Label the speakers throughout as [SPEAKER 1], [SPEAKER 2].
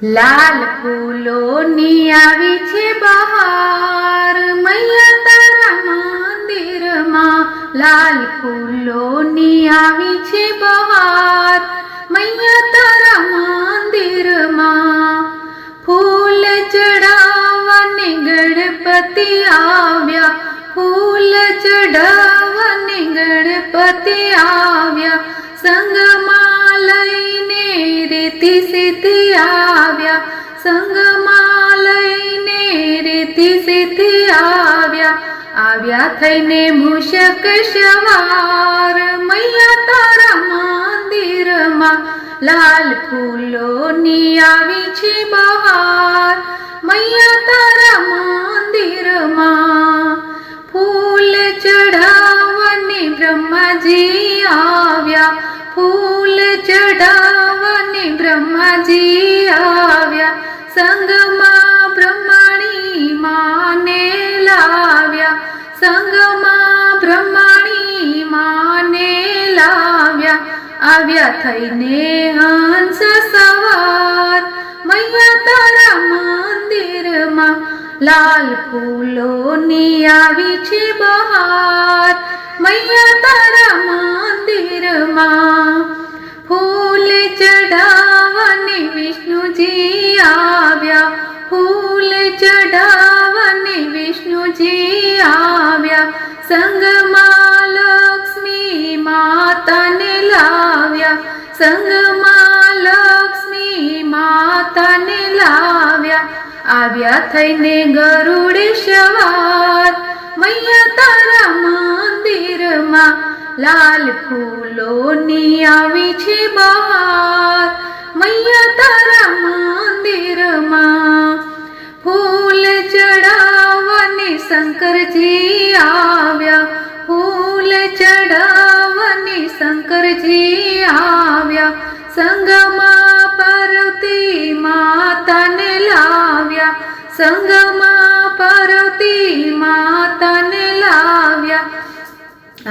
[SPEAKER 1] લાલ ફૂલોની આવી છે બહાર મૈયા તારા મંદિરમાં. લાલ ફૂલોની આવી છે બહાર મૈયા તારા મંદિરમાં. ફૂલ ચડાવવાને ગણપતિ આવ્યા, ફૂલ ચડાવવાને ગણપતિ આવ્યા. સંગમાં લઈને રીતિ સિદ્ધિ આવ્યા, સંગમાં લઈને રીતિ સિદ્ધિ આવ્યા. આવ્યા થઈને મૂષક સવાર મૈયા તારા મંદિરમાં. લાલ ફૂલોની આવી છે બહાર મૈયા તારા મંદિરમાં. ફૂલ ચઢાવવાને બ્રહ્માજી આવ્યા, ફૂલ ચઢાવવાને બ્રહ્માજી આવ્યા. સંગમાં બ્રહ્માણી માને લાવ્યા, સંગમાં બ્રહ્માણી માને લાવ્યા. આવ્યા થઈને હંસ સવાર મૈયા તારા મંદિરમાં. લાલ ફૂલોની આવી છે બહાર મૈયા તારા મંદિરમાં. ફૂલ ચઢાવવાને વિષ્ણુજી આવ્યા, ફૂલ ચઢાવવાને વિષ્ણુજી આવ્યા. સંગમાં લક્ષ્મી માતાને લાવ્યા, સંગમાં લક્ષ્મી માતાને લાવ્યા. આવ્યા થઈને ગરુડ સવાર મૈયા તારા મંદિરમાં. લાલ ફૂલોની આવી છે બહાર મૈયા તારા મંદિરમાં. ફૂલ ચઢાવવાને શંકરજી આવ્યા, ફૂલ ચઢાવવાને શંકરજી આવ્યા. સંગમાં પાર્વતી માતાને લાવ્યા, સંગમાં પાર્વતી માતાને લાવ્યા.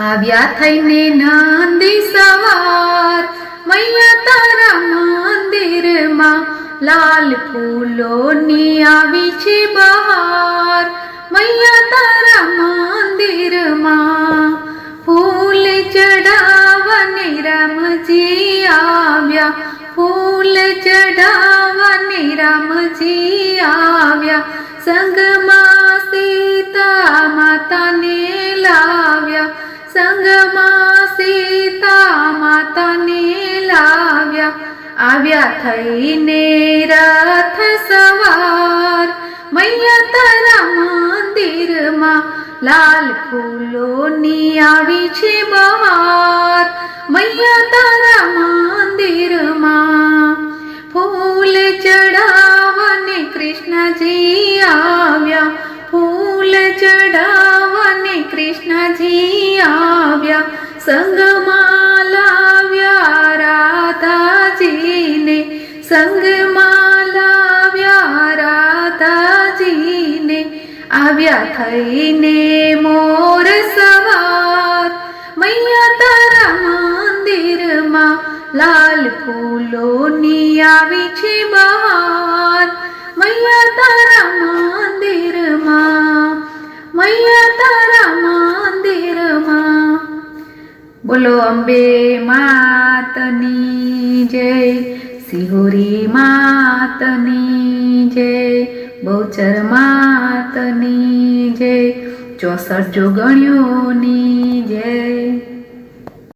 [SPEAKER 1] આવ્યા થઈને નંદી સવાર મૈયા તારા મંદિરમાં. લાલ ફૂલોની આવી છે બહાર મૈયા તારા મંદિરમાં. ફૂલ ચઢાવવાને રામજી આવ્યા, ફૂલ ચઢાવવાને રામજી આવ્યા. સંગમાં સીતા માતાને લાવ્યા, સંગમાં સીતા માતાને લાવ્યા. આવ્યા થઈને રથ સવાર મૈયા તારા મંદિરમાં. લાલ ફૂલોની આવી છે બહાર મૈયા તારા મંદિરમાં. ફૂલ ચઢાવવાને કૃષ્ણજી આવ્યા, ફૂલ ચઢાવવાને કૃષ્ણજી આવ્યા. સંગમાં લાવ્યા રાધાજીને, સંગમાં લાવ્યા રાધાજીને. આવ્યા થઈને મોર સવાર મૈયા તારા મંદિરમાં. લાલ ફૂલોની આવી છે બહાર મૈયા તારા મંદિરમાં, મૈયા તારા મંદિરમાં. બોલો અંબે માતની જય, સિહોરી માતની જય, બહુચર માતની જય, 64 જોગણીઓની જય.